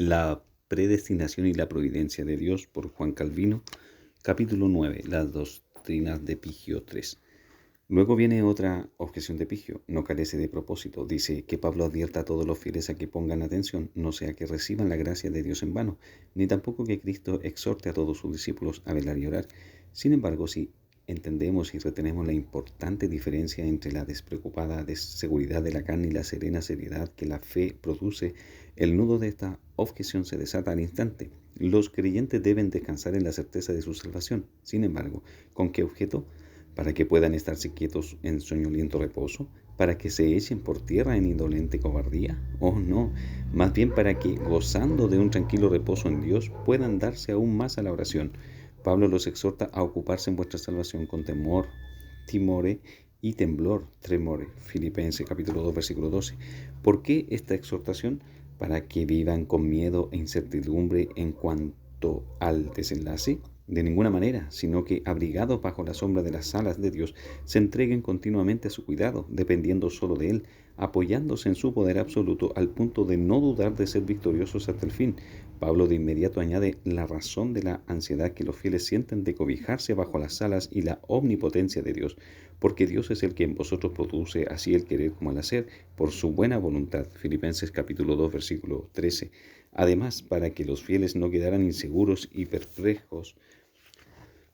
La predestinación y la providencia de Dios por Juan Calvino, capítulo 9, las doctrinas de Pigio 3. Luego viene otra objeción de Pigio, no carece de propósito. Dice que Pablo advierta a todos los fieles a que pongan atención, no sea que reciban la gracia de Dios en vano, ni tampoco que Cristo exhorte a todos sus discípulos a velar y orar. Sin embargo, si entendemos y retenemos la importante diferencia entre la despreocupada seguridad de la carne y la serena seriedad que la fe produce, el nudo de esta objeción se desata al instante. Los creyentes deben descansar en la certeza de su salvación. Sin embargo, ¿con qué objeto? ¿Para que puedan estarse quietos en soñoliento reposo? ¿Para que se echen por tierra en indolente cobardía? Oh no, más bien para que, gozando de un tranquilo reposo en Dios, puedan darse aún más a la oración. Pablo los exhorta a ocuparse en vuestra salvación con temor, timore y temblor, tremore. Filipenses capítulo 2, versículo 12. ¿Por qué esta exhortación? Para que vivan con miedo e incertidumbre en cuanto al desenlace. De ninguna manera, sino que, abrigados bajo la sombra de las alas de Dios, se entreguen continuamente a su cuidado, dependiendo solo de Él, apoyándose en su poder absoluto al punto de no dudar de ser victoriosos hasta el fin. Pablo de inmediato añade la razón de la ansiedad que los fieles sienten de cobijarse bajo las alas y la omnipotencia de Dios, porque Dios es el que en vosotros produce así el querer como el hacer, por su buena voluntad. Filipenses capítulo 2, versículo 13. Además, para que los fieles no quedaran inseguros y perplejos,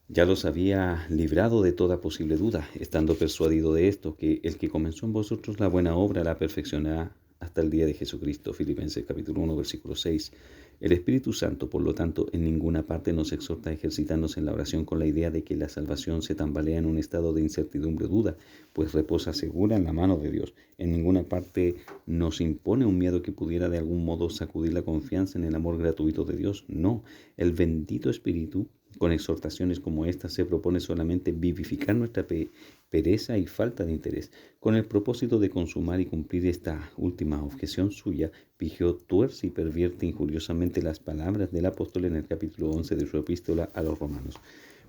ya los había librado de toda posible duda, estando persuadido de esto, que el que comenzó en vosotros la buena obra la perfeccionará hasta el día de Jesucristo. Filipenses capítulo 1, versículo 6. El Espíritu Santo, por lo tanto, en ninguna parte nos exhorta a ejercitarnos en la oración con la idea de que la salvación se tambalea en un estado de incertidumbre o duda, pues reposa segura en la mano de Dios. En ninguna parte nos impone un miedo que pudiera de algún modo sacudir la confianza en el amor gratuito de Dios. No, el bendito Espíritu, con exhortaciones como esta, se propone solamente vivificar nuestra pereza y falta de interés. Con el propósito de consumar y cumplir esta última objeción suya, Pigio tuerce y pervierte injuriosamente las palabras del apóstol en el capítulo 11 de su epístola a los romanos.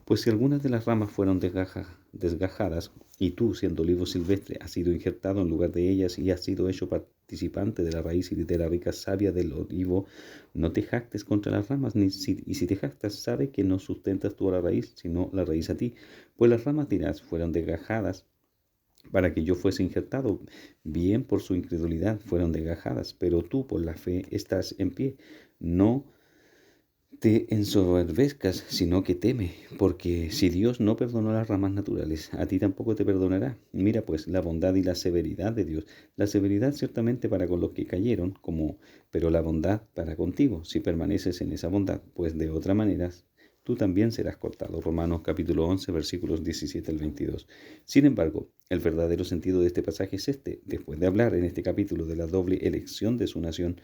Pues si algunas de las ramas fueron desgajadas, y tú, siendo olivo silvestre, has sido injertado en lugar de ellas y has sido hecho participante de la raíz y de la rica savia del olivo, no te jactes contra las ramas, y si te jactas, sabe que no sustentas tú a la raíz, sino la raíz a ti. Pues las ramas, dirás, fueron desgajadas para que yo fuese injertado. Bien, por su incredulidad fueron desgajadas, pero tú por la fe estás en pie. No te ensoberbezcas, sino que teme, porque si Dios no perdonó las ramas naturales, a ti tampoco te perdonará. Mira pues la bondad y la severidad de Dios. La severidad ciertamente para con los que cayeron, pero la bondad para contigo, si permaneces en esa bondad, pues de otra manera tú también serás cortado. Romanos capítulo 11, versículos 17 al 22. Sin embargo, el verdadero sentido de este pasaje es este. Después de hablar en este capítulo de la doble elección de su nación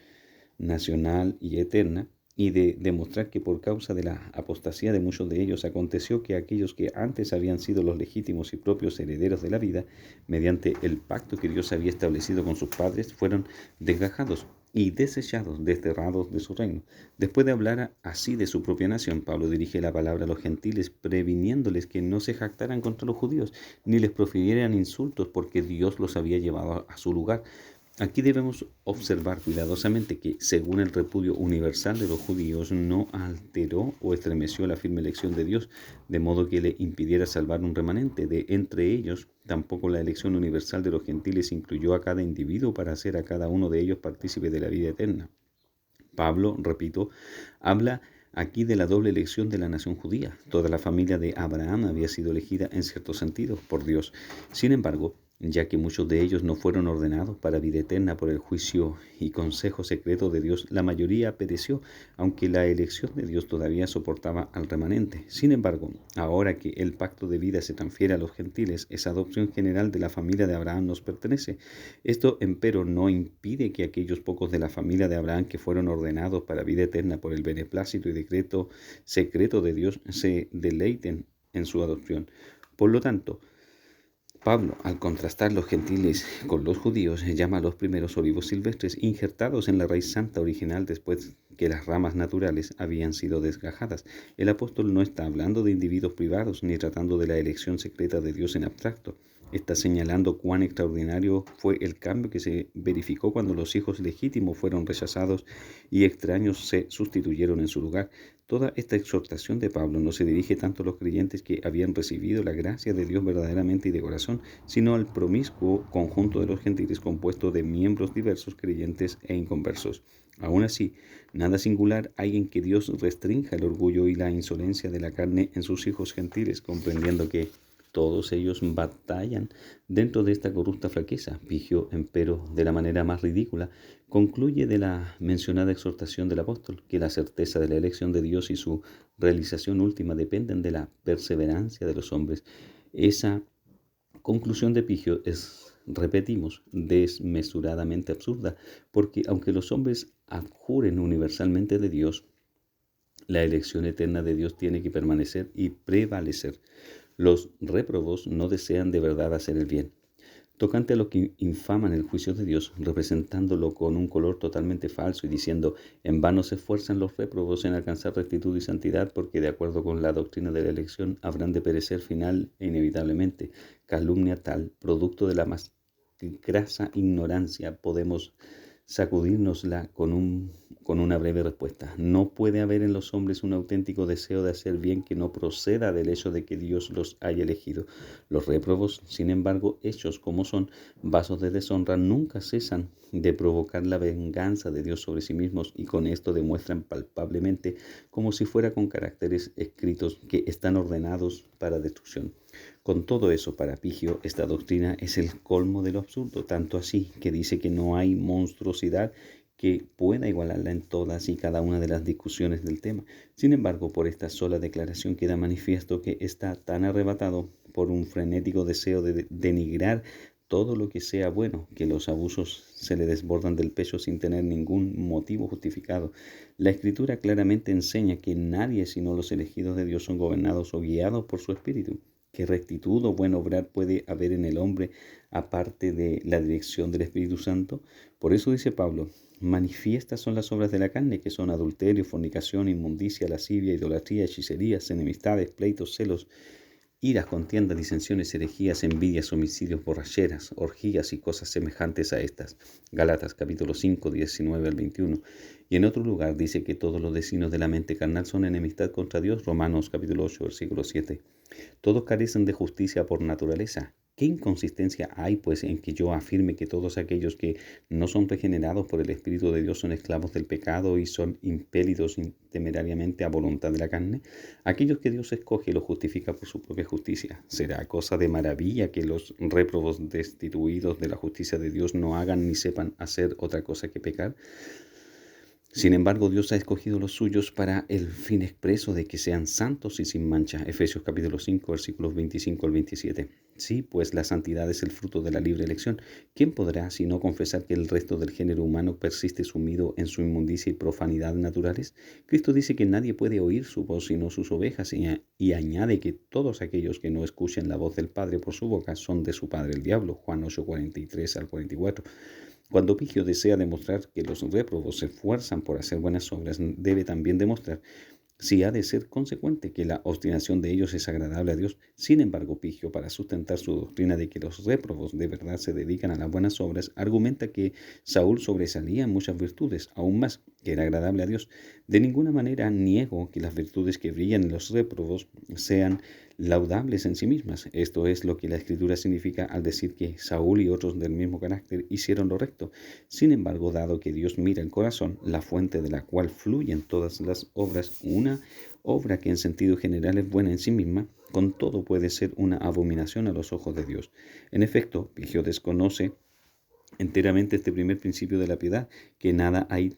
nacional y eterna, y de demostrar que por causa de la apostasía de muchos de ellos aconteció que aquellos que antes habían sido los legítimos y propios herederos de la vida, mediante el pacto que Dios había establecido con sus padres, fueron desgajados y desechados, desterrados de su reino. Después de hablar así de su propia nación, Pablo dirige la palabra a los gentiles, previniéndoles que no se jactaran contra los judíos, ni les profirieran insultos, porque Dios los había llevado a su lugar. Aquí debemos observar cuidadosamente que, según el repudio universal de los judíos, no alteró o estremeció la firme elección de Dios, de modo que le impidiera salvar un remanente de entre ellos. Tampoco la elección universal de los gentiles incluyó a cada individuo para hacer a cada uno de ellos partícipe de la vida eterna. Pablo, repito, habla aquí de la doble elección de la nación judía. Toda la familia de Abraham había sido elegida en cierto sentido por Dios. Sin embargo, ya que muchos de ellos no fueron ordenados para vida eterna por el juicio y consejo secreto de Dios, la mayoría pereció, aunque la elección de Dios todavía soportaba al remanente. Sin embargo, ahora que el pacto de vida se transfiere a los gentiles, esa adopción general de la familia de Abraham nos pertenece. Esto, empero, no impide que aquellos pocos de la familia de Abraham que fueron ordenados para vida eterna por el beneplácito y decreto secreto de Dios se deleiten en su adopción. Por lo tanto, Pablo, al contrastar los gentiles con los judíos, llama a los primeros olivos silvestres injertados en la raíz santa original después que las ramas naturales habían sido desgajadas. El apóstol no está hablando de individuos privados ni tratando de la elección secreta de Dios en abstracto. Está señalando cuán extraordinario fue el cambio que se verificó cuando los hijos legítimos fueron rechazados y extraños se sustituyeron en su lugar. Toda esta exhortación de Pablo no se dirige tanto a los creyentes que habían recibido la gracia de Dios verdaderamente y de corazón, sino al promiscuo conjunto de los gentiles compuesto de miembros diversos, creyentes e inconversos. Aún así, nada singular hay en que Dios restrinja el orgullo y la insolencia de la carne en sus hijos gentiles, comprendiendo que todos ellos batallan dentro de esta corrupta flaqueza. Pigio, empero, de la manera más ridícula, concluye de la mencionada exhortación del apóstol que la certeza de la elección de Dios y su realización última dependen de la perseverancia de los hombres. Esa conclusión de Pigio es, repetimos, desmesuradamente absurda, porque aunque los hombres adjuren universalmente de Dios, la elección eterna de Dios tiene que permanecer y prevalecer. Los réprobos no desean de verdad hacer el bien. Tocante a lo que infaman el juicio de Dios, representándolo con un color totalmente falso y diciendo, en vano se esfuerzan los réprobos en alcanzar rectitud y santidad, porque de acuerdo con la doctrina de la elección habrán de perecer final e inevitablemente. Calumnia tal, producto de la más grasa ignorancia, podemos sacudírnosla con una breve respuesta. No puede haber en los hombres un auténtico deseo de hacer bien que no proceda del hecho de que Dios los haya elegido. Los réprobos, sin embargo, hechos como son vasos de deshonra, nunca cesan de provocar la venganza de Dios sobre sí mismos, y con esto demuestran palpablemente, como si fuera con caracteres escritos, que están ordenados para destrucción. Con todo eso, para Pigio, esta doctrina es el colmo de lo absurdo, tanto así que dice que no hay monstruosidad que pueda igualarla en todas y cada una de las discusiones del tema. Sin embargo, por esta sola declaración queda manifiesto que está tan arrebatado por un frenético deseo de denigrar todo lo que sea bueno, que los abusos se le desbordan del pecho sin tener ningún motivo justificado. La Escritura claramente enseña que nadie sino los elegidos de Dios son gobernados o guiados por su Espíritu. ¿Qué rectitud o buen obrar puede haber en el hombre aparte de la dirección del Espíritu Santo? Por eso dice Pablo, manifiestas son las obras de la carne, que son adulterio, fornicación, inmundicia, lascivia, idolatría, hechicerías, enemistades, pleitos, celos, iras, contiendas, disensiones, herejías, envidias, homicidios, borracheras, orgías y cosas semejantes a estas. Galatas capítulo 5, 19 al 21. Y en otro lugar dice que todos los designios de la mente carnal son enemistad contra Dios. Romanos capítulo 8, versículo 7. Todos carecen de justicia por naturaleza. ¿Qué inconsistencia hay, pues, en que yo afirme que todos aquellos que no son regenerados por el Espíritu de Dios son esclavos del pecado y son impelidos temerariamente a voluntad de la carne? Aquellos que Dios escoge los justifica por su propia justicia. ¿Será cosa de maravilla que los réprobos destituidos de la justicia de Dios no hagan ni sepan hacer otra cosa que pecar? Sin embargo, Dios ha escogido los suyos para el fin expreso de que sean santos y sin mancha. Efesios capítulo 5, versículos 25 al 27. Sí, pues la santidad es el fruto de la libre elección. ¿Quién podrá, sino confesar que el resto del género humano persiste sumido en su inmundicia y profanidad naturales? Cristo dice que nadie puede oír su voz sino sus ovejas, y añade que todos aquellos que no escuchen la voz del Padre por su boca son de su padre el diablo. Juan 8, 43 al 44. Cuando Pigio desea demostrar que los réprobos se esfuerzan por hacer buenas obras, debe también demostrar si ha de ser consecuente que la obstinación de ellos es agradable a Dios. Sin embargo, Pigio, para sustentar su doctrina de que los réprobos de verdad se dedican a las buenas obras, argumenta que Saúl sobresalía en muchas virtudes, aún más que era agradable a Dios. De ninguna manera niego que las virtudes que brillan en los réprobos sean laudables en sí mismas. Esto es lo que la Escritura significa al decir que Saúl y otros del mismo carácter hicieron lo recto. Sin embargo, dado que Dios mira el corazón, la fuente de la cual fluyen todas las obras, una obra que en sentido general es buena en sí misma, con todo puede ser una abominación a los ojos de Dios. En efecto, Pigio desconoce enteramente este primer principio de la piedad, que nada hay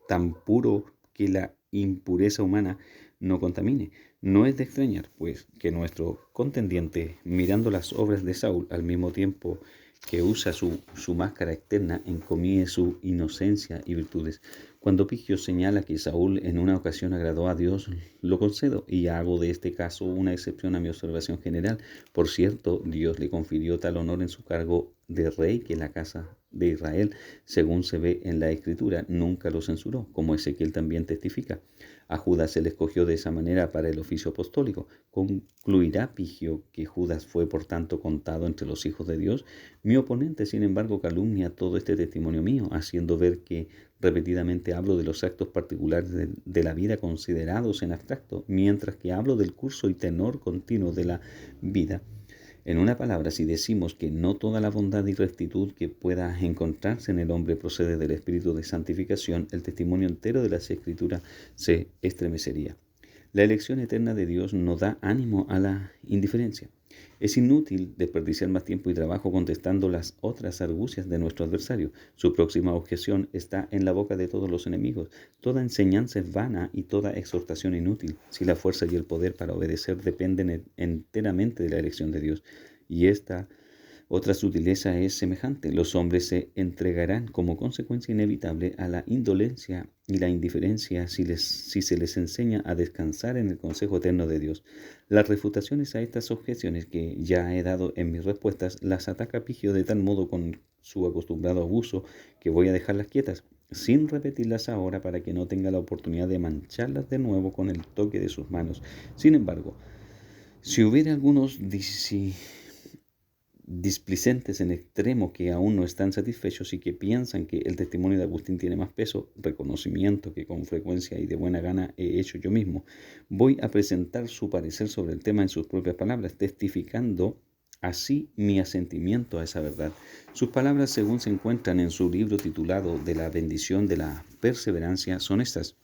tan puro que la impureza humana no contamine. No es de extrañar, pues, que nuestro contendiente, mirando las obras de Saúl al mismo tiempo que usa su máscara externa, encomíe su inocencia y virtudes. Cuando Pigio señala que Saúl en una ocasión agradó a Dios, lo concedo y hago de este caso una excepción a mi observación general. Por cierto, Dios le confirió tal honor en su cargo de rey que la casa de Israel, según se ve en la Escritura, nunca lo censuró, como Ezequiel también testifica. A Judas se le escogió de esa manera para el oficio apostólico. ¿Concluirá Pigio que Judas fue por tanto contado entre los hijos de Dios? Mi oponente, sin embargo, calumnia todo este testimonio mío, haciendo ver que repetidamente hablo de los actos particulares de la vida considerados en abstracto, mientras que hablo del curso y tenor continuo de la vida. En una palabra, si decimos que no toda la bondad y rectitud que pueda encontrarse en el hombre procede del espíritu de santificación, el testimonio entero de las Escrituras se estremecería. La elección eterna de Dios no da ánimo a la indiferencia. Es inútil desperdiciar más tiempo y trabajo contestando las otras argucias de nuestro adversario. Su próxima objeción está en la boca de todos los enemigos. Toda enseñanza es vana y toda exhortación inútil, si la fuerza y el poder para obedecer dependen enteramente de la elección de Dios. Y esta otra sutileza es semejante. Los hombres se entregarán como consecuencia inevitable a la indolencia y la indiferencia si se les enseña a descansar en el consejo eterno de Dios. Las refutaciones a estas objeciones que ya he dado en mis respuestas las ataca Pigio de tal modo con su acostumbrado abuso que voy a dejarlas quietas, sin repetirlas ahora para que no tenga la oportunidad de mancharlas de nuevo con el toque de sus manos. Sin embargo, si hubiera algunos displicentes en extremo que aún no están satisfechos y que piensan que el testimonio de Agustín tiene más peso, reconocimiento que con frecuencia y de buena gana he hecho yo mismo, voy a presentar su parecer sobre el tema en sus propias palabras, testificando así mi asentimiento a esa verdad. Sus palabras, según se encuentran en su libro titulado De la bendición de la perseverancia, son estas.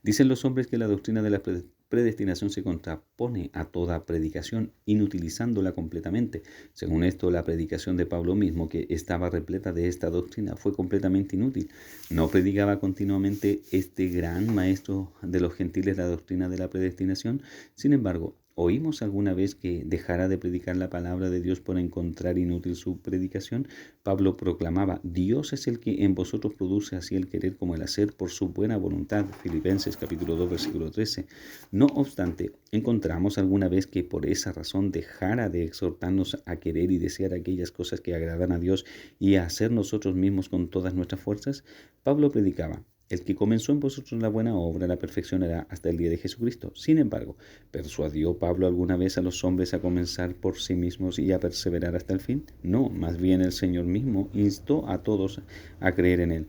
Dicen los hombres que la doctrina de la predestinación se contrapone a toda predicación, inutilizándola completamente. Según esto, la predicación de Pablo mismo, que estaba repleta de esta doctrina, fue completamente inútil. No predicaba continuamente este gran maestro de los gentiles la doctrina de la predestinación. Sin embargo, ¿oímos alguna vez que dejara de predicar la palabra de Dios por encontrar inútil su predicación? Pablo proclamaba: Dios es el que en vosotros produce así el querer como el hacer por su buena voluntad. Filipenses capítulo 2 versículo 13. No obstante, ¿encontramos alguna vez que por esa razón dejara de exhortarnos a querer y desear aquellas cosas que agradan a Dios y a hacer nosotros mismos con todas nuestras fuerzas? Pablo predicaba: el que comenzó en vosotros la buena obra la perfeccionará hasta el día de Jesucristo. Sin embargo, ¿persuadió Pablo alguna vez a los hombres a comenzar por sí mismos y a perseverar hasta el fin? No, más bien el Señor mismo instó a todos a creer en Él.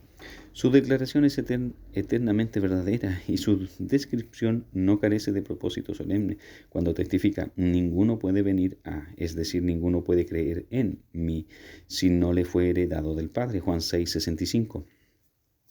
Su declaración es eternamente verdadera y su descripción no carece de propósito solemne cuando testifica: ninguno puede venir a, es decir, ninguno puede creer en mí si no le fue heredado del Padre. Juan 6:65.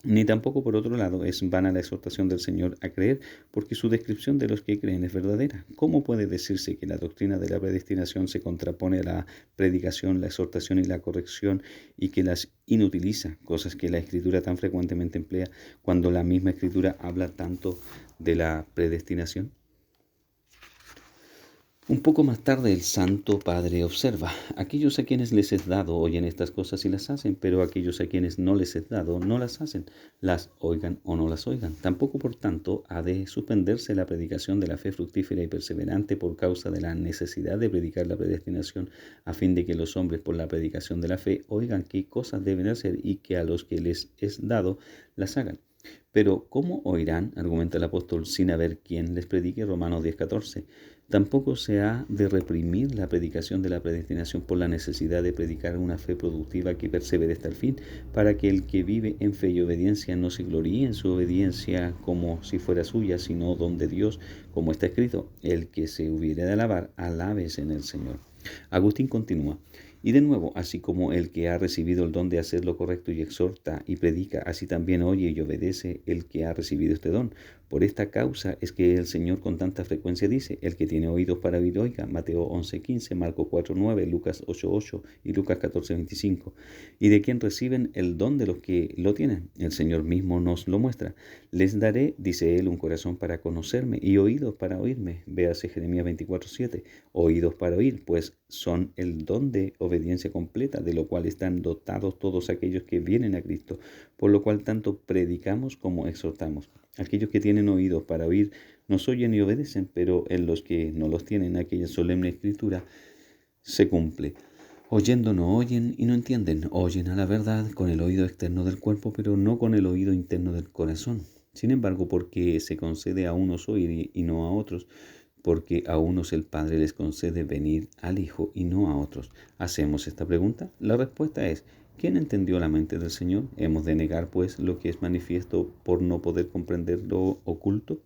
Ni tampoco, por otro lado, es vana la exhortación del Señor a creer, porque su descripción de los que creen es verdadera. ¿Cómo puede decirse que la doctrina de la predestinación se contrapone a la predicación, la exhortación y la corrección y que las inutiliza, cosas que la Escritura tan frecuentemente emplea cuando la misma Escritura habla tanto de la predestinación? Un poco más tarde el Santo Padre observa: aquellos a quienes les es dado oyen estas cosas y las hacen, pero aquellos a quienes no les es dado no las hacen, las oigan o no las oigan. Tampoco, por tanto, ha de suspenderse la predicación de la fe fructífera y perseverante por causa de la necesidad de predicar la predestinación, a fin de que los hombres por la predicación de la fe oigan qué cosas deben hacer y que a los que les es dado las hagan. Pero ¿cómo oirán?, argumenta el apóstol, sin haber quien les predique. Romanos 10:14. Tampoco se ha de reprimir la predicación de la predestinación por la necesidad de predicar una fe productiva que persevere hasta el fin, para que el que vive en fe y obediencia no se gloríe en su obediencia como si fuera suya, sino don de Dios, como está escrito: el que se hubiere de alabar, alabes en el Señor. Agustín continúa: y de nuevo, así como el que ha recibido el don de hacer lo correcto y exhorta y predica, así también oye y obedece el que ha recibido este don. Por esta causa es que el Señor con tanta frecuencia dice: el que tiene oídos para oír, oiga. Mateo 11:15, Marcos 4:9, Lucas 8:8 y Lucas 14:25. ¿Y de quién reciben el don? De los que lo tienen. El Señor mismo nos lo muestra. Les daré, dice Él, un corazón para conocerme y oídos para oírme. Véase Jeremías 24:7. Oídos para oír, pues son el don de obediencia completa, de lo cual están dotados todos aquellos que vienen a Cristo, por lo cual tanto predicamos como exhortamos. Aquellos que tienen oídos para oír nos oyen y obedecen, pero en los que no los tienen, aquella solemne escritura se cumple: Oyendo no oyen y no entienden, oyen a la verdad con el oído externo del cuerpo, pero no con el oído interno del corazón. Sin embargo, porque se concede a unos oír y no a otros, porque a unos el Padre les concede venir al Hijo y no a otros. ¿Hacemos esta pregunta? La respuesta es, ¿quién entendió la mente del Señor? ¿Hemos de negar, pues, lo que es manifiesto por no poder comprender lo oculto?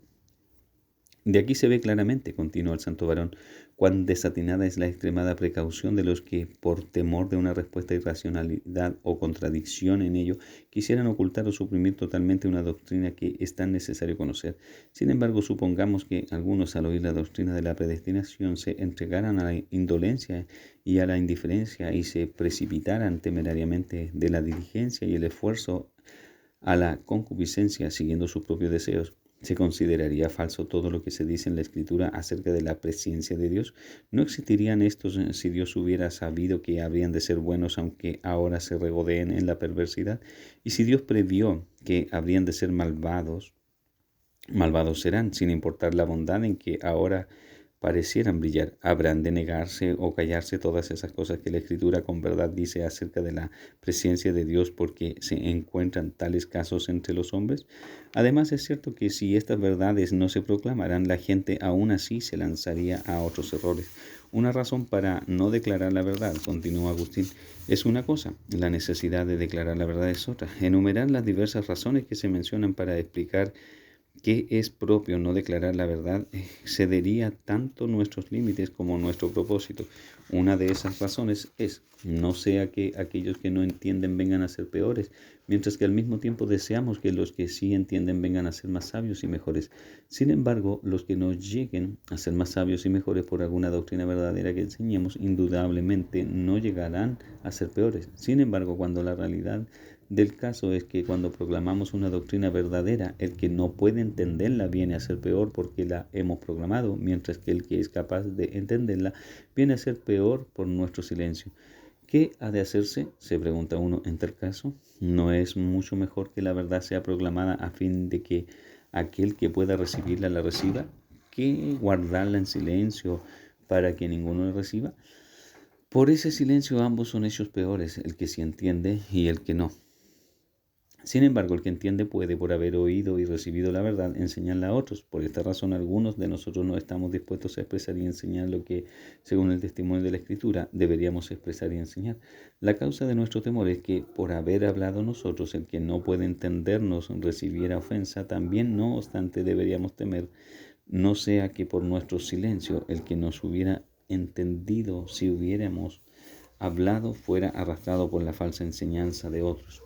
De aquí se ve claramente, continuó el santo varón, cuán desatinada es la extremada precaución de los que, por temor de una respuesta irracionalidad o contradicción en ello, quisieran ocultar o suprimir totalmente una doctrina que es tan necesario conocer. Sin embargo, supongamos que algunos al oír la doctrina de la predestinación se entregaran a la indolencia y a la indiferencia y se precipitaran temerariamente de la diligencia y el esfuerzo a la concupiscencia siguiendo sus propios deseos. ¿Se consideraría falso todo lo que se dice en la Escritura acerca de la presencia de Dios? ¿No existirían estos si Dios hubiera sabido que habrían de ser buenos aunque ahora se regodeen en la perversidad? Y si Dios previó que habrían de ser malvados, malvados serán, sin importar la bondad en que ahora parecieran brillar. ¿Habrán de negarse o callarse todas esas cosas que la Escritura con verdad dice acerca de la presencia de Dios porque se encuentran tales casos entre los hombres? Además, es cierto que si estas verdades no se proclamaran, la gente aún así se lanzaría a otros errores. Una razón para no declarar la verdad, continuó Agustín, es una cosa, la necesidad de declarar la verdad es otra. Enumerar las diversas razones que se mencionan para explicar que es propio no declarar la verdad excedería tanto nuestros límites como nuestro propósito. Una de esas razones es, no sea que aquellos que no entienden vengan a ser peores, mientras que al mismo tiempo deseamos que los que sí entienden vengan a ser más sabios y mejores. Sin embargo, los que no lleguen a ser más sabios y mejores por alguna doctrina verdadera que enseñemos, indudablemente no llegarán a ser peores. Sin embargo, cuando la realidad del caso es que cuando proclamamos una doctrina verdadera, el que no puede entenderla viene a ser peor porque la hemos proclamado, mientras que el que es capaz de entenderla viene a ser peor por nuestro silencio. ¿Qué ha de hacerse? Se pregunta uno en tal caso. ¿No es mucho mejor que la verdad sea proclamada a fin de que aquel que pueda recibirla la reciba, que guardarla en silencio para que ninguno la reciba? Por ese silencio ambos son hechos peores, el que sí entiende y el que no. Sin embargo, el que entiende puede, por haber oído y recibido la verdad, enseñarla a otros. Por esta razón, algunos de nosotros no estamos dispuestos a expresar y enseñar lo que, según el testimonio de la Escritura, deberíamos expresar y enseñar. La causa de nuestro temor es que, por haber hablado nosotros, el que no puede entendernos recibiera ofensa. También, no obstante, deberíamos temer, no sea que por nuestro silencio, el que nos hubiera entendido si hubiéramos hablado fuera arrastrado por la falsa enseñanza de otros.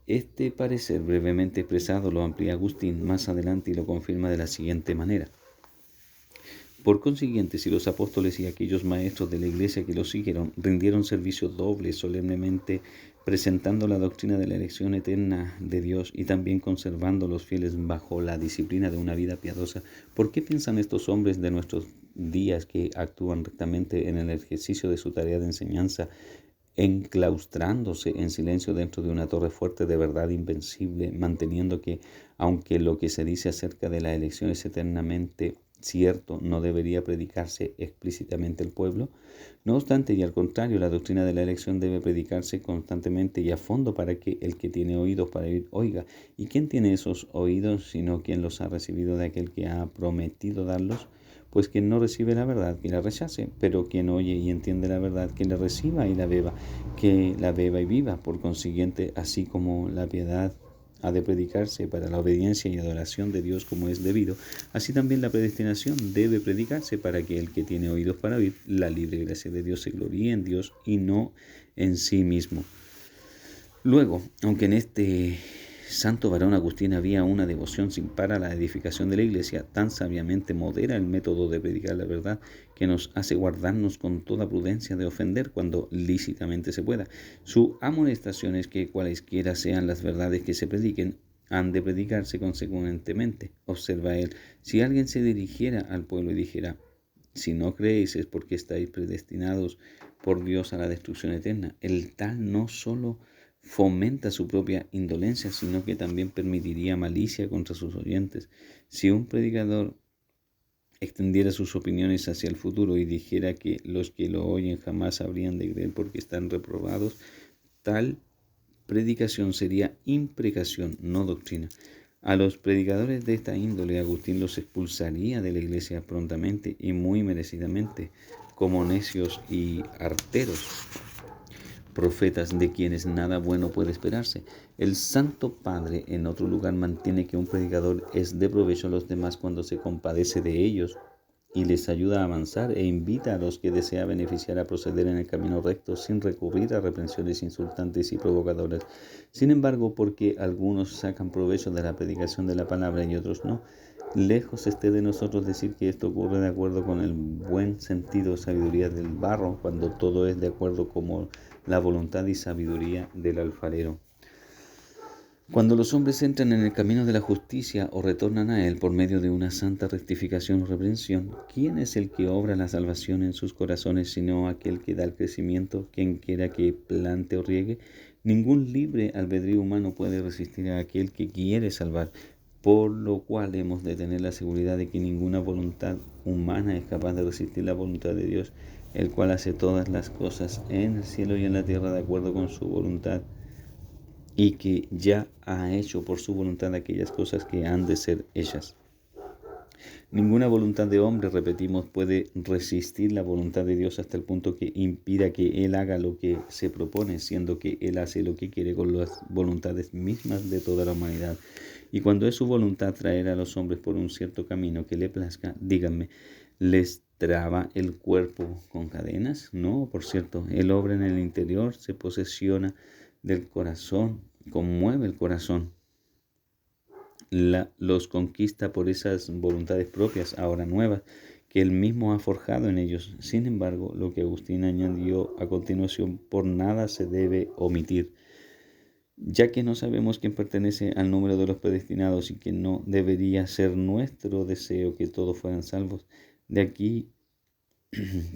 Este parecer brevemente expresado lo amplía Agustín más adelante y lo confirma de la siguiente manera. Por consiguiente, si los apóstoles y aquellos maestros de la iglesia que los siguieron rindieron servicio doble solemnemente, presentando la doctrina de la elección eterna de Dios y también conservando los fieles bajo la disciplina de una vida piadosa, ¿por qué piensan estos hombres de nuestros días que actúan rectamente en el ejercicio de su tarea de enseñanza, enclaustrándose en silencio dentro de una torre fuerte de verdad invencible, manteniendo que, aunque lo que se dice acerca de la elección es eternamente cierto, no debería predicarse explícitamente al pueblo? No obstante, y al contrario, la doctrina de la elección debe predicarse constantemente y a fondo para que el que tiene oídos para oír oiga. ¿Y quién tiene esos oídos sino quien los ha recibido de aquel que ha prometido darlos? Pues quien no recibe la verdad, que la rechace, pero quien oye y entiende la verdad, que la reciba y la beba, que la beba y viva. Por consiguiente, así como la piedad ha de predicarse para la obediencia y adoración de Dios como es debido, así también la predestinación debe predicarse para que el que tiene oídos para oír la libre gracia de Dios se gloríe en Dios y no en sí mismo. Luego, aunque en este santo varón Agustín había una devoción sin par a la edificación de la iglesia, tan sabiamente modera el método de predicar la verdad que nos hace guardarnos con toda prudencia de ofender cuando lícitamente se pueda. Su amonestación es que cualesquiera sean las verdades que se prediquen, han de predicarse consecuentemente. Observa él, si alguien se dirigiera al pueblo y dijera, si no creéis es porque estáis predestinados por Dios a la destrucción eterna, el tal no solo fomenta su propia indolencia, sino que también permitiría malicia contra sus oyentes. Si un predicador extendiera sus opiniones hacia el futuro y dijera que los que lo oyen jamás habrían de creer porque están reprobados, tal predicación sería imprecación, no doctrina. A los predicadores de esta índole, Agustín los expulsaría de la iglesia prontamente y muy merecidamente, como necios y arteros, profetas de quienes nada bueno puede esperarse. El Santo Padre en otro lugar mantiene que un predicador es de provecho a los demás cuando se compadece de ellos y les ayuda a avanzar e invita a los que desea beneficiar a proceder en el camino recto sin recurrir a reprensiones insultantes y provocadoras. Sin embargo, porque algunos sacan provecho de la predicación de la palabra y otros no, lejos esté de nosotros decir que esto ocurre de acuerdo con el buen sentido o sabiduría del barro, cuando todo es de acuerdo con la voluntad y sabiduría del alfarero. Cuando los hombres entran en el camino de la justicia o retornan a él por medio de una santa rectificación o reprensión, ¿quién es el que obra la salvación en sus corazones sino aquel que da el crecimiento, quien quiera que plante o riegue? Ningún libre albedrío humano puede resistir a aquel que quiere salvar, por lo cual hemos de tener la seguridad de que ninguna voluntad humana es capaz de resistir la voluntad de Dios, el cual hace todas las cosas en el cielo y en la tierra de acuerdo con su voluntad, y que ya ha hecho por su voluntad aquellas cosas que han de ser hechas. Ninguna voluntad de hombre, repetimos, puede resistir la voluntad de Dios hasta el punto que impida que Él haga lo que se propone, siendo que Él hace lo que quiere con las voluntades mismas de toda la humanidad. Y cuando es su voluntad traer a los hombres por un cierto camino que le plazca, díganme, ¿les traba el cuerpo con cadenas? No, por cierto, Él obra en el interior, se posesiona del corazón, conmueve el corazón, los conquista por esas voluntades propias, ahora nuevas, que él mismo ha forjado en ellos. Sin embargo, lo que Agustín añadió a continuación, por nada se debe omitir, ya que no sabemos quién pertenece al número de los predestinados y que no debería ser nuestro deseo que todos fueran salvos. De aquí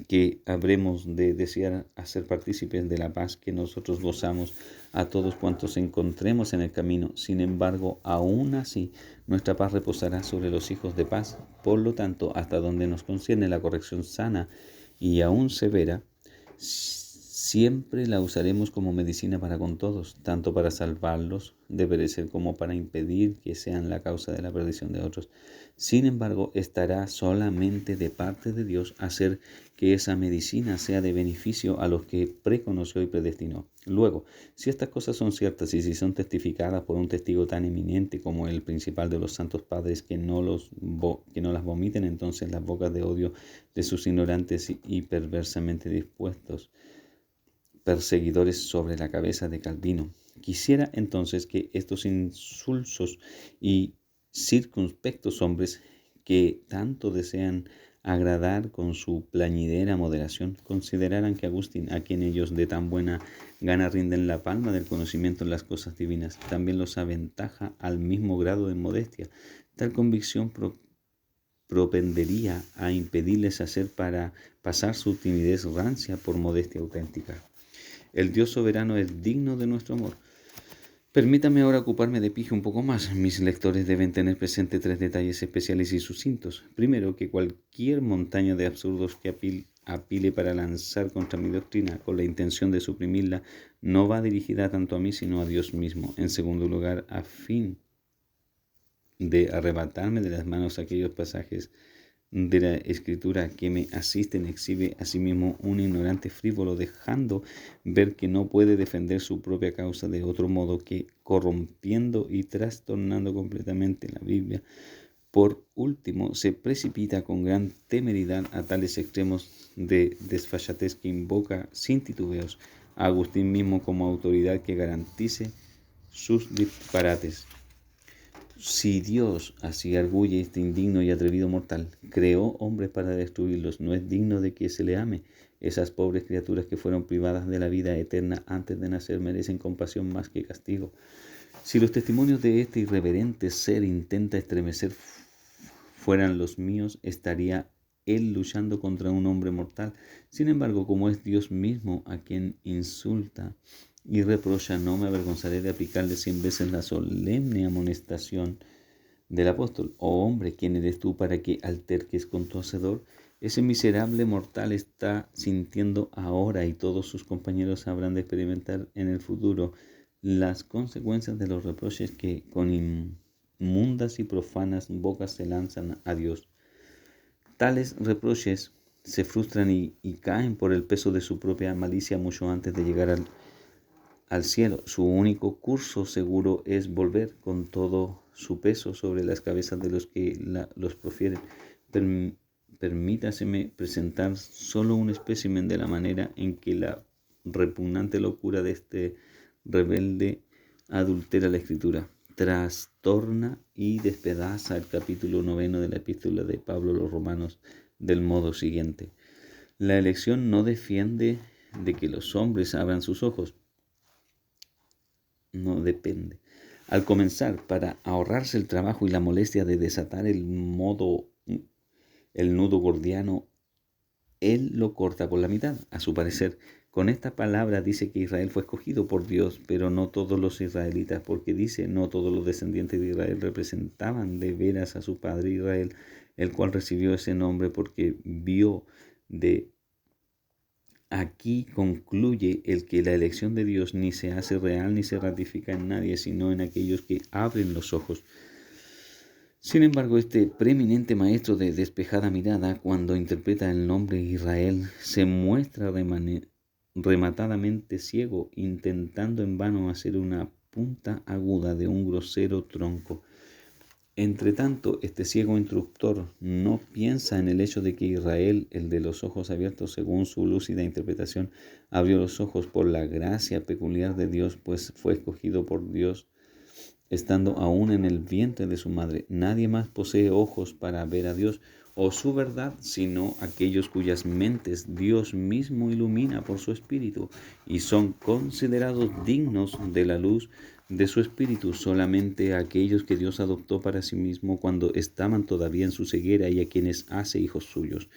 que habremos de desear hacer partícipes de la paz que nosotros gozamos a todos cuantos encontremos en el camino. Sin embargo, aún así, nuestra paz reposará sobre los hijos de paz. Por lo tanto, hasta donde nos concierne la corrección sana y aún severa, siempre la usaremos como medicina para con todos, tanto para salvarlos de perecer como para impedir que sean la causa de la perdición de otros. Sin embargo, estará solamente de parte de Dios hacer que esa medicina sea de beneficio a los que preconoció y predestinó. Luego, si estas cosas son ciertas y si son testificadas por un testigo tan eminente como el principal de los santos padres, que no las vomiten entonces las bocas de odio de sus ignorantes y perversamente dispuestos perseguidores sobre la cabeza de Calvino. Quisiera entonces que estos insulsos y circunspectos hombres que tanto desean agradar con su plañidera moderación, consideraran que Agustín, a quien ellos de tan buena gana rinden la palma del conocimiento en las cosas divinas, también los aventaja al mismo grado de modestia. Tal convicción propendería a impedirles hacer para pasar su timidez rancia por modestia auténtica. El Dios soberano es digno de nuestro amor. Permítame ahora ocuparme de Pigio un poco más. Mis lectores deben tener presente 3 detalles especiales y sucintos. Primero, que cualquier montaña de absurdos que apile para lanzar contra mi doctrina con la intención de suprimirla no va dirigida tanto a mí sino a Dios mismo. En segundo lugar, a fin de arrebatarme de las manos aquellos pasajes de la escritura que me asisten, exhibe asimismo un ignorante frívolo, dejando ver que no puede defender su propia causa de otro modo que corrompiendo y trastornando completamente la Biblia. Por último, se precipita con gran temeridad a tales extremos de desfachatez que invoca sin titubeos a Agustín mismo como autoridad que garantice sus disparates. Si Dios, así arguye este indigno y atrevido mortal, creó hombres para destruirlos, no es digno de que se le ame. Esas pobres criaturas que fueron privadas de la vida eterna antes de nacer merecen compasión más que castigo. Si los testimonios de este irreverente ser intenta estremecer fueran los míos, estaría él luchando contra un hombre mortal. Sin embargo, como es Dios mismo a quien insulta y reprocha, no me avergonzaré de aplicarle 100 veces la solemne amonestación del apóstol: oh hombre, ¿quién eres tú para que alterques con tu hacedor? Ese miserable mortal está sintiendo ahora, y todos sus compañeros habrán de experimentar en el futuro, las consecuencias de los reproches que con inmundas y profanas bocas se lanzan a Dios. Tales reproches se frustran y caen por el peso de su propia malicia mucho antes de llegar al cielo. Su único curso seguro es volver con todo su peso sobre las cabezas de los que los profieren. Permítaseme presentar solo un espécimen de la manera en que la repugnante locura de este rebelde adultera la Escritura, trastorna y despedaza el capítulo 9 de la epístola de Pablo a los Romanos del modo siguiente: la elección no defiende de que los hombres abran sus ojos, no depende. Al comenzar, para ahorrarse el trabajo y la molestia de desatar el nudo gordiano, él lo corta por la mitad, a su parecer. Con esta palabra dice que Israel fue escogido por Dios, pero no todos los israelitas, porque dice: no todos los descendientes de Israel representaban de veras a su padre Israel, el cual recibió ese nombre porque vio de aquí. Concluye el que la elección de Dios ni se hace real ni se ratifica en nadie, sino en aquellos que abren los ojos. Sin embargo, este preeminente maestro de despejada mirada, cuando interpreta el nombre Israel, se muestra rematadamente ciego, intentando en vano hacer una punta aguda de un grosero tronco. Entre tanto, este ciego instructor no piensa en el hecho de que Israel, el de los ojos abiertos, según su lúcida interpretación, abrió los ojos por la gracia peculiar de Dios, pues fue escogido por Dios estando aún en el vientre de su madre. Nadie más posee ojos para ver a Dios o su verdad, sino aquellos cuyas mentes Dios mismo ilumina por su espíritu y son considerados dignos de la luz de su espíritu. Solamente aquellos que Dios adoptó para sí mismo cuando estaban todavía en su ceguera, y a quienes hace hijos suyos.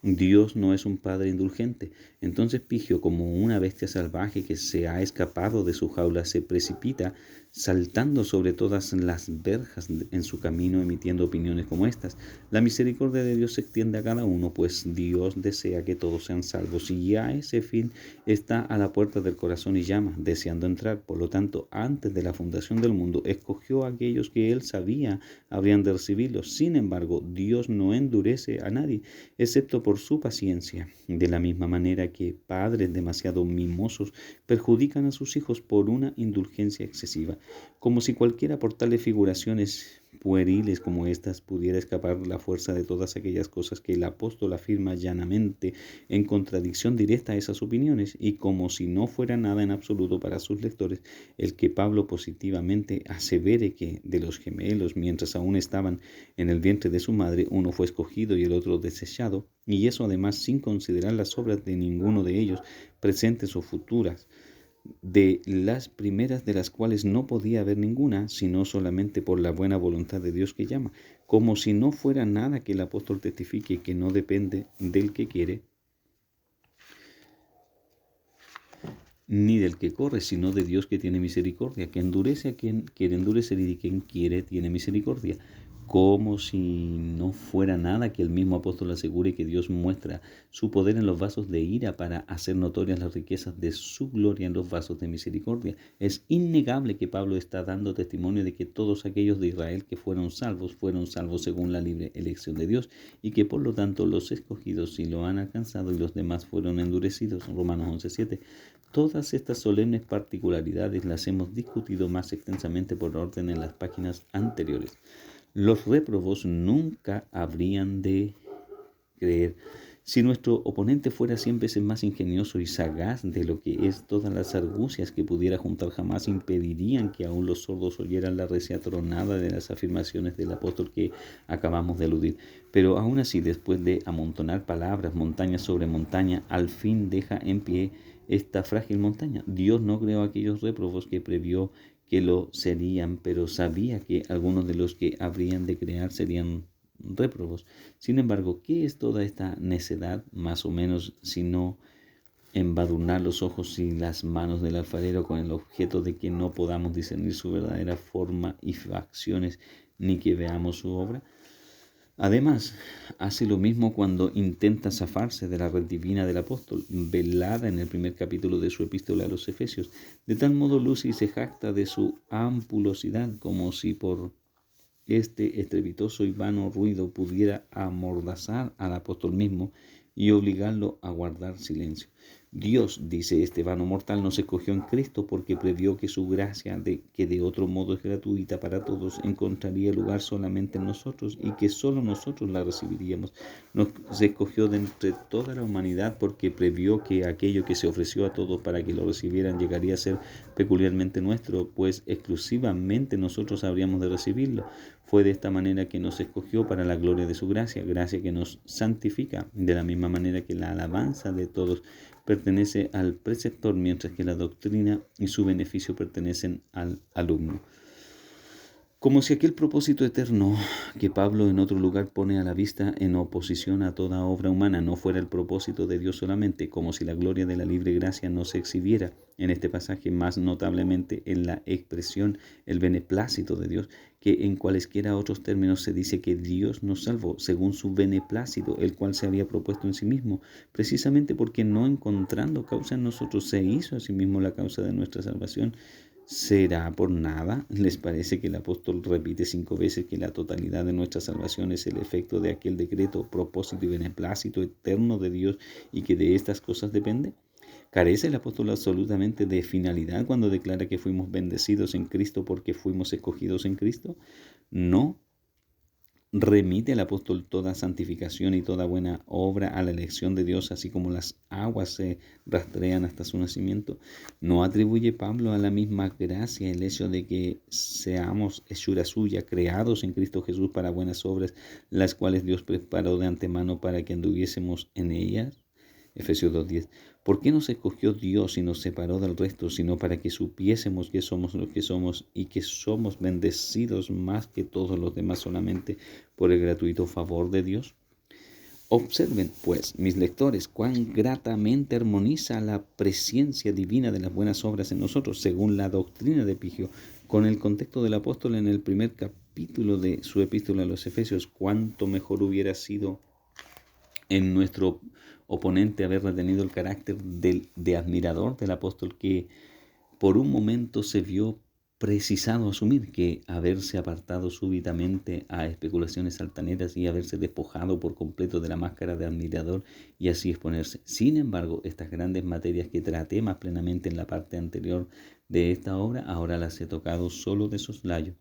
Dios no es un padre indulgente. Entonces Pigio, como una bestia salvaje que se ha escapado de su jaula, se precipita saltando sobre todas las verjas en su camino, emitiendo opiniones como estas: la misericordia de Dios se extiende a cada uno, pues Dios desea que todos sean salvos, y ya ese fin está a la puerta del corazón y llama, deseando entrar. Por lo tanto, antes de la fundación del mundo, escogió a aquellos que él sabía habrían de recibirlos. Sin embargo, Dios no endurece a nadie, excepto por su paciencia. De la misma manera que padres demasiado mimosos perjudican a sus hijos por una indulgencia excesiva, como si cualquiera por tales figuraciones pueriles como estas pudiera escapar la fuerza de todas aquellas cosas que el apóstol afirma llanamente en contradicción directa a esas opiniones, y como si no fuera nada en absoluto para sus lectores el que Pablo positivamente asevere que de los gemelos, mientras aún estaban en el vientre de su madre, uno fue escogido y el otro desechado, y eso además sin considerar las obras de ninguno de ellos, presentes o futuras, de las primeras de las cuales no podía haber ninguna, sino solamente por la buena voluntad de Dios que llama, como si no fuera nada que el apóstol testifique que no depende del que quiere ni del que corre, sino de Dios que tiene misericordia, que endurece a quien quiere endurecer y de quien quiere tiene misericordia. Como si no fuera nada que el mismo apóstol asegure que Dios muestra su poder en los vasos de ira para hacer notorias las riquezas de su gloria en los vasos de misericordia. Es innegable que Pablo está dando testimonio de que todos aquellos de Israel que fueron salvos según la libre elección de Dios, y que por lo tanto los escogidos sí lo han alcanzado y los demás fueron endurecidos. Romanos 11:7. Todas estas solemnes particularidades las hemos discutido más extensamente por orden en las páginas anteriores. Los réprobos nunca habrían de creer. Si nuestro oponente fuera 100 veces más ingenioso y sagaz de lo que es, todas las argucias que pudiera juntar jamás impedirían que aún los sordos oyeran la recia tronada de las afirmaciones del apóstol que acabamos de aludir. Pero aún así, después de amontonar palabras, montaña sobre montaña, al fin deja en pie esta frágil montaña. Dios no creó aquellos réprobos que previó que lo serían, pero sabía que algunos de los que habrían de crear serían réprobos. Sin embargo, ¿qué es toda esta necedad, más o menos, sino embadurnar los ojos y las manos del alfarero con el objeto de que no podamos discernir su verdadera forma y facciones, ni que veamos su obra. Además, hace lo mismo cuando intenta zafarse de la red divina del apóstol, velada en el primer capítulo de su epístola a los Efesios. De tal modo luce y se jacta de su ampulosidad, como si por este estrepitoso y vano ruido pudiera amordazar al apóstol mismo y obligarlo a guardar silencio. Dios, dice este vano mortal, nos escogió en Cristo porque previó que su gracia, que de otro modo es gratuita para todos, encontraría lugar solamente en nosotros y que solo nosotros la recibiríamos. Nos escogió de entre toda la humanidad porque previó que aquello que se ofreció a todos para que lo recibieran llegaría a ser peculiarmente nuestro, pues exclusivamente nosotros habríamos de recibirlo. Fue de esta manera que nos escogió para la gloria de su gracia, gracia que nos santifica, de la misma manera que la alabanza de todos pertenece al preceptor, mientras que la doctrina y su beneficio pertenecen al alumno. Como si aquel propósito eterno que Pablo en otro lugar pone a la vista en oposición a toda obra humana no fuera el propósito de Dios solamente, como si la gloria de la libre gracia no se exhibiera en este pasaje más notablemente en la expresión el beneplácito de Dios, que en cualesquiera otros términos se dice que Dios nos salvó según su beneplácito, el cual se había propuesto en sí mismo, precisamente porque no encontrando causa en nosotros se hizo a sí mismo la causa de nuestra salvación. ¿Será por nada? ¿Les parece que el apóstol repite 5 veces que la totalidad de nuestra salvación es el efecto de aquel decreto, propósito y beneplácito eterno de Dios y que de estas cosas depende? ¿Carece el apóstol absolutamente de finalidad cuando declara que fuimos bendecidos en Cristo porque fuimos escogidos en Cristo? No. Remite el apóstol toda santificación y toda buena obra a la elección de Dios, así como las aguas se rastrean hasta su nacimiento. ¿No atribuye Pablo a la misma gracia el hecho de que seamos hechura suya, creados en Cristo Jesús para buenas obras, las cuales Dios preparó de antemano para que anduviésemos en ellas? Efesios 2:10. ¿Por qué nos escogió Dios y nos separó del resto, sino para que supiésemos que somos los que somos y que somos bendecidos más que todos los demás solamente por el gratuito favor de Dios? Observen, pues, mis lectores, cuán gratamente armoniza la presencia divina de las buenas obras en nosotros, según la doctrina de Epigio, con el contexto del apóstol en el primer capítulo de su epístola a los Efesios. Cuánto mejor hubiera sido en nuestro oponente haber retenido el carácter de admirador del apóstol, que por un momento se vio precisado asumir que haberse apartado súbitamente a especulaciones altaneras y haberse despojado por completo de la máscara de admirador y así exponerse. Sin embargo, estas grandes materias que traté más plenamente en la parte anterior de esta obra, ahora las he tocado solo de soslayo.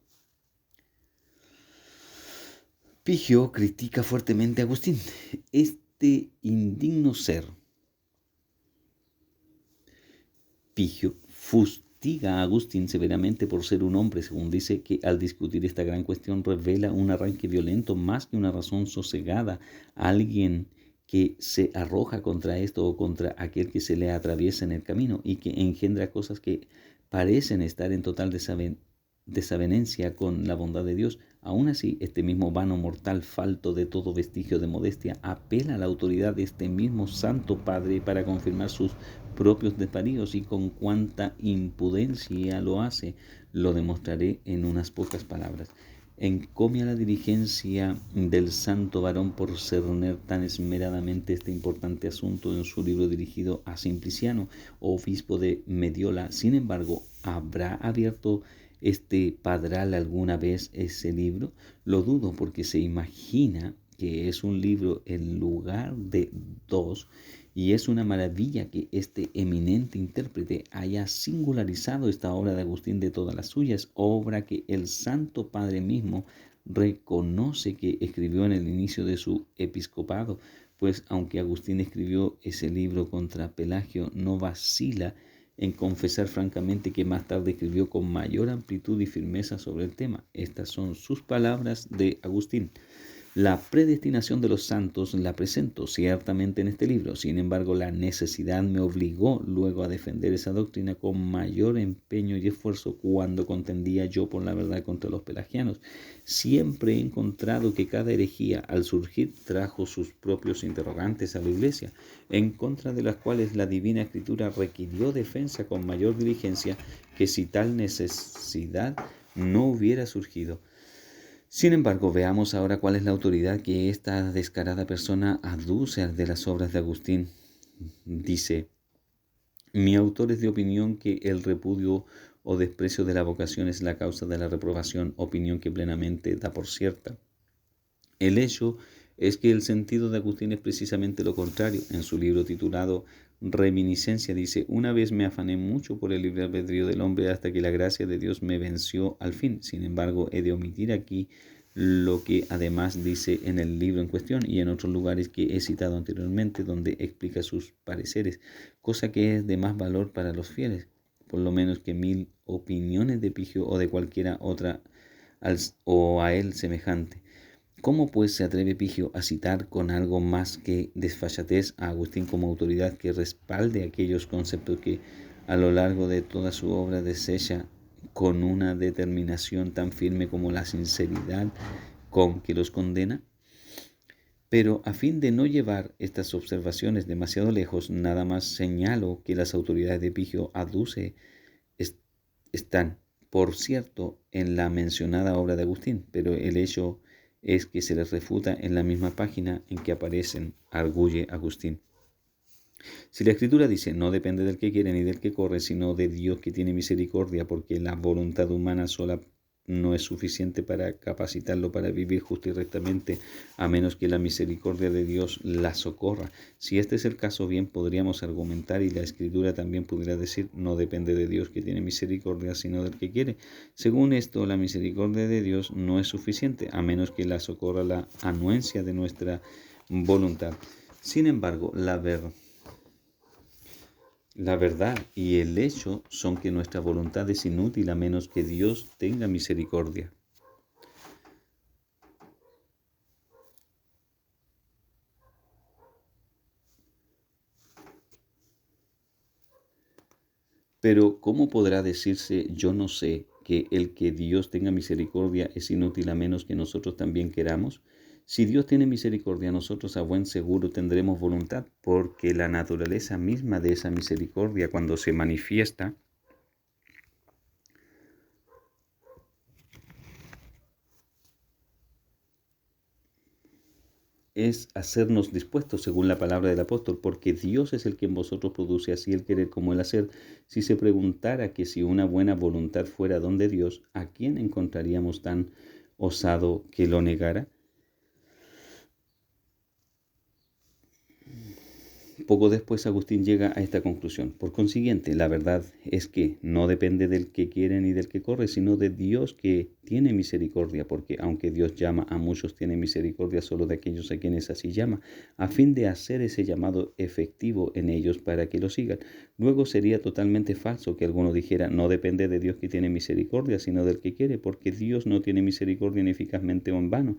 Pigio critica fuertemente a Agustín. Este indigno ser, Pigio, fustiga a Agustín severamente por ser un hombre, según dice, que al discutir esta gran cuestión revela un arranque violento más que una razón sosegada. Alguien que se arroja contra esto o contra aquel que se le atraviesa en el camino y que engendra cosas que parecen estar en total desavenencia con la bondad de Dios. Aún así, este mismo vano mortal, falto de todo vestigio de modestia, apela a la autoridad de este mismo Santo Padre para confirmar sus propios desvaríos, y con cuánta impudencia lo hace, lo demostraré en unas pocas palabras. Encomia la diligencia del santo varón por cerner tan esmeradamente este importante asunto en su libro dirigido a Simpliciano, obispo de Mediola. Sin embargo, ¿habrá abierto este padral alguna vez ese libro? Lo dudo, porque se imagina que es un libro en lugar de 2, y es una maravilla que este eminente intérprete haya singularizado esta obra de Agustín de todas las suyas, obra que el Santo Padre mismo reconoce que escribió en el inicio de su episcopado, pues aunque Agustín escribió ese libro contra Pelagio, no vacila en confesar francamente que más tarde escribió con mayor amplitud y firmeza sobre el tema. Estas son sus palabras de Agustín. La predestinación de los santos la presento ciertamente en este libro. Sin embargo, la necesidad me obligó luego a defender esa doctrina con mayor empeño y esfuerzo cuando contendía yo por la verdad contra los pelagianos. Siempre he encontrado que cada herejía al surgir trajo sus propios interrogantes a la Iglesia, en contra de las cuales la Divina Escritura requirió defensa con mayor diligencia que si tal necesidad no hubiera surgido. Sin embargo, veamos ahora cuál es la autoridad que esta descarada persona aduce de las obras de Agustín. Dice: mi autor es de opinión que el repudio o desprecio de la vocación es la causa de la reprobación, opinión que plenamente da por cierta. El hecho es que el sentido de Agustín es precisamente lo contrario. En su libro titulado Reminiscencia dice: una vez me afané mucho por el libre albedrío del hombre hasta que la gracia de Dios me venció al fin. Sin embargo, he de omitir aquí lo que además dice en el libro en cuestión y en otros lugares que he citado anteriormente, donde explica sus pareceres, cosa que es de más valor para los fieles, por lo menos que 1000 opiniones de Pigio o de cualquiera otra o a él semejante. ¿Cómo pues se atreve Pigio a citar con algo más que desfachatez a Agustín como autoridad que respalde aquellos conceptos que a lo largo de toda su obra desecha con una determinación tan firme como la sinceridad con que los condena? Pero a fin de no llevar estas observaciones demasiado lejos, nada más señalo que las autoridades de Pigio aduce están, por cierto, en la mencionada obra de Agustín, pero el hecho es que se les refuta en la misma página en que aparecen, arguye Agustín. Si la Escritura dice: no depende del que quiere ni del que corre, sino de Dios que tiene misericordia, porque la voluntad humana sola no es suficiente para capacitarlo para vivir justo y rectamente, a menos que la misericordia de Dios la socorra. Si este es el caso, bien podríamos argumentar, y la Escritura también pudiera decir: no depende de Dios que tiene misericordia, sino del que quiere. Según esto, la misericordia de Dios no es suficiente, a menos que la socorra la anuencia de nuestra voluntad. Sin embargo, la verdad y el hecho son que nuestra voluntad es inútil a menos que Dios tenga misericordia. Pero ¿cómo podrá decirse, yo no sé, que el que Dios tenga misericordia es inútil a menos que nosotros también queramos? Si Dios tiene misericordia, nosotros a buen seguro tendremos voluntad, porque la naturaleza misma de esa misericordia, cuando se manifiesta, es hacernos dispuestos según la palabra del apóstol, porque Dios es el que en vosotros produce así el querer como el hacer. Si se preguntara que si una buena voluntad fuera don de Dios, ¿a quién encontraríamos tan osado que lo negara? Poco después Agustín llega a esta conclusión: por consiguiente, la verdad es que no depende del que quiere ni del que corre, sino de Dios que tiene misericordia, porque aunque Dios llama a muchos, tiene misericordia solo de aquellos a quienes así llama, a fin de hacer ese llamado efectivo en ellos para que lo sigan. Luego sería totalmente falso que alguno dijera: no depende de Dios que tiene misericordia, sino del que quiere, porque Dios no tiene misericordia ineficazmente o en vano.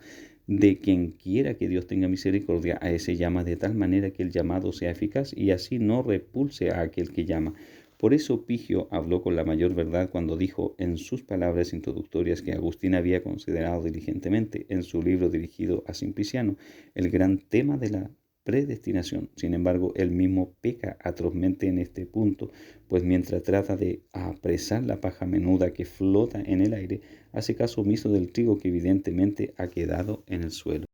De quien quiera que Dios tenga misericordia, a ese llama de tal manera que el llamado sea eficaz y así no repulse a aquel que llama. Por eso Pigio habló con la mayor verdad cuando dijo en sus palabras introductorias que Agustín había considerado diligentemente en su libro dirigido a Simpliciano el gran tema de la predestinación. Sin embargo, él mismo peca atrozmente en este punto, pues mientras trata de apresar la paja menuda que flota en el aire, hace caso omiso del trigo que evidentemente ha quedado en el suelo.